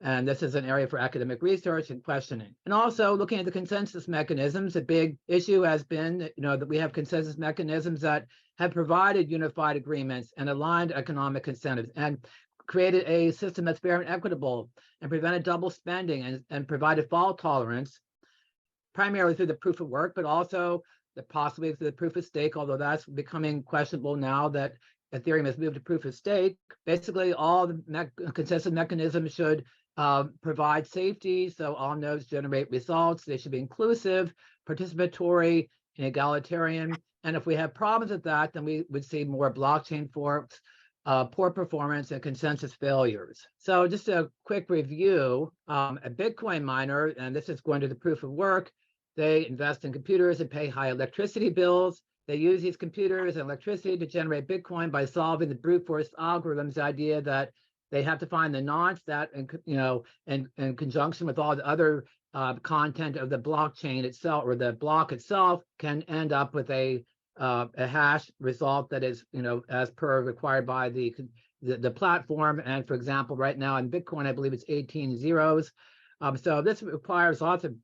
And this is an area for academic research and questioning. And also looking at the consensus mechanisms, a big issue has been, that we have consensus mechanisms that have provided unified agreements and aligned economic incentives and created a system that's fair and equitable and prevented double spending and provided fault tolerance, primarily through the proof of work, but also possibly through the proof of stake, although that's becoming questionable now that Ethereum has moved to proof of stake. Basically, all the consensus mechanisms should provide safety, so all nodes generate results. They should be inclusive, participatory, and egalitarian. And if we have problems with that, then we would see more blockchain forks, poor performance, and consensus failures. So just a quick review, a Bitcoin miner, and this is going to the proof of work, they invest in computers and pay high electricity bills. They use these computers and electricity to generate Bitcoin by solving the brute force algorithms, the idea that they have to find the nonce that, in conjunction with all the other content of the blockchain itself, or the block itself, can end up with a hash result that is, as per required by the platform. And for example, right now in Bitcoin, I believe it's 18 zeros. So this requires lots of,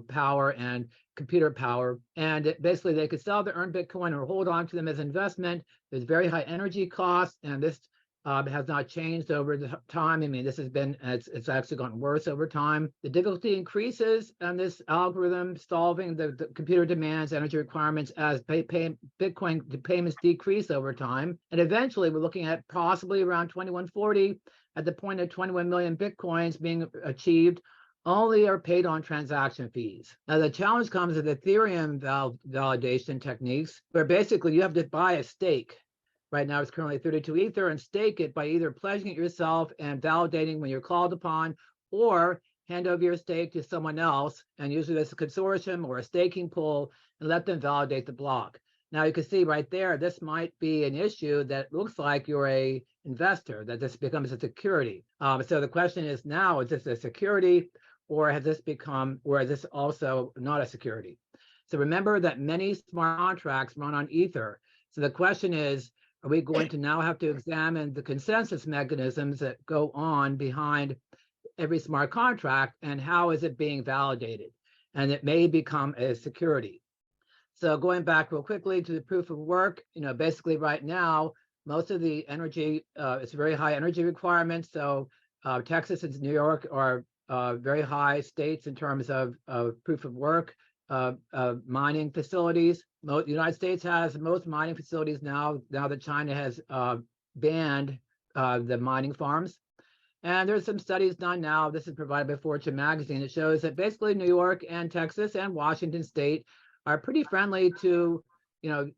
power and computer power. And basically, they could sell the earned Bitcoin or hold on to them as investment. There's very high energy costs, and this has not changed over the time. I mean, this has been, it's actually gotten worse over time. The difficulty increases on this algorithm solving the computer demands, energy requirements as Bitcoin payments decrease over time. And eventually, we're looking at possibly around 2140, at the point of 21 million Bitcoins being achieved, only are paid on transaction fees. Now, the challenge comes with Ethereum validation techniques, where basically you have to buy a stake. Right now, it's currently 32 Ether, and stake it by either pledging it yourself and validating when you're called upon, or hand over your stake to someone else, and usually that's a consortium or a staking pool, and let them validate the block. Now, you can see right there, this might be an issue that looks like you're a investor, that this becomes a security. So the question is now, is this a security, or has this become, or is this also not a security? So remember that many smart contracts run on Ether. So the question is, are we going to now have to examine the consensus mechanisms that go on behind every smart contract, and how is it being validated? And it may become a security. So going back real quickly to the proof of work, basically right now, most of the energy, it's very high energy requirements. So Texas and New York are very high states in terms of proof of work, mining facilities. The United States has most mining facilities now that China has banned the mining farms. And there's some studies done now, this is provided by Fortune magazine, that shows that basically New York and Texas and Washington state are pretty friendly to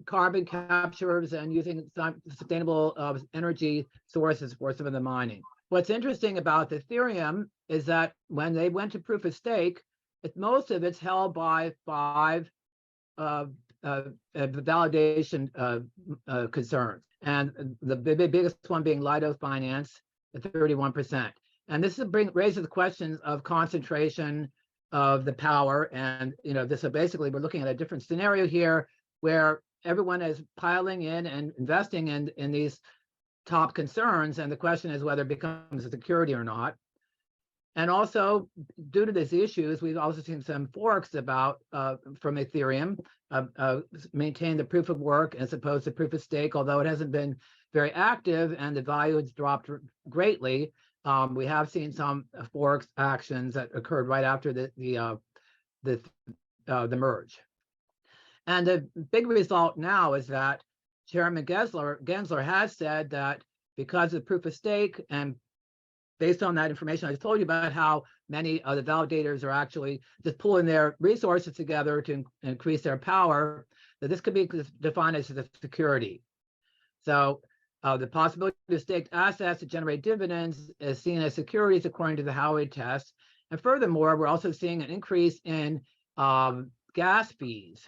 carbon captures and using sustainable energy sources for some of the mining. What's interesting about Ethereum is that when they went to proof of stake, most of it's held by 5 validation concerns, and the biggest one being Lido Finance at 31%. And this raises the questions of concentration of the power. And so basically we're looking at a different scenario here, where everyone is piling in and investing in these top concerns, and the question is whether it becomes a security or not. And also, due to these issues, we've also seen some forks about from Ethereum maintain the proof of work as opposed to proof of stake, although it hasn't been very active and the value has dropped greatly. We have seen some forks actions that occurred right after the merge. And the big result now is that Chairman Gensler has said that because of proof of stake, and based on that information I told you about, how many of the validators are actually just pulling their resources together to increase their power, that this could be defined as a security. So the possibility of staked assets to generate dividends is seen as securities according to the Howey test. And furthermore, we're also seeing an increase in gas fees.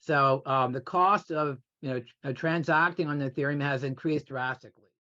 So the cost of transacting on Ethereum has increased drastically.